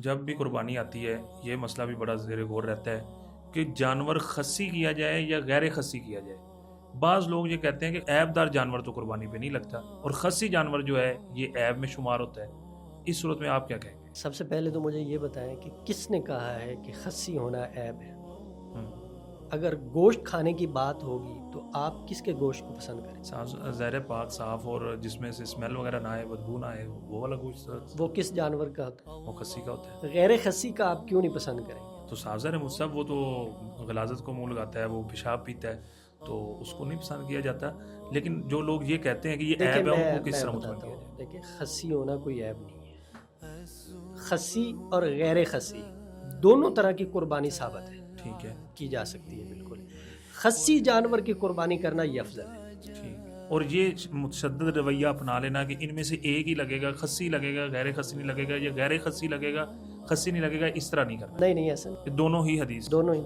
جب بھی قربانی آتی ہے یہ مسئلہ بھی بڑا زیر غور رہتا ہے کہ جانور خصی کیا جائے یا غیر خصی کیا جائے. بعض لوگ یہ کہتے ہیں کہ عیب دار جانور تو قربانی پہ نہیں لگتا اور خصی جانور جو ہے یہ عیب میں شمار ہوتا ہے. اس صورت میں آپ کیا کہیں گے؟ سب سے پہلے تو مجھے یہ بتائیں کہ کس نے کہا ہے کہ خصی ہونا عیب ہے؟ اگر گوشت کھانے کی بات ہوگی تو آپ کس کے گوشت کو پسند کریں؟ زہر پاک صاف اور جس میں سے اسمیل وغیرہ نہ آئے بدبو نہ آئے وہ والا گوشت وہ کس جانور کا ہوتا وہ خصی کا ہوتا ہے. ہے؟ غیر خصی کا آپ کیوں نہیں پسند کریں گے؟ تو صاف ظاہر ہے مصحف وہ تو غلاظت کو منہ لگاتا ہے, وہ پیشاب پیتا ہے, تو اس کو نہیں پسند کیا جاتا. لیکن جو لوگ یہ کہتے ہیں کہ یہ عیب ہے ان کو کس طرح مطمئن کیا جائے؟ دیکھیں خصی ہونا کوئی عیب نہیں ہے. خصی اور غیر خصی دونوں طرح کی قربانی ثابت ہے, ٹھیک ہے, کی جا سکتی ہے. بالکل خصی جانور کی قربانی کرنا یہ افضل ہے. ٹھیک. اور یہ متشدد رویہ اپنا لینا کہ ان میں سے ایک ہی لگے گا, خصی لگے گا, غیر خصی نہیں لگے گا, یا غیر خصی لگے گا, خصی نہیں لگے گا, اس طرح نہیں کرنا. نہیں ایسا نہیں, یہ دونوں ہی حدیث دونوں ہی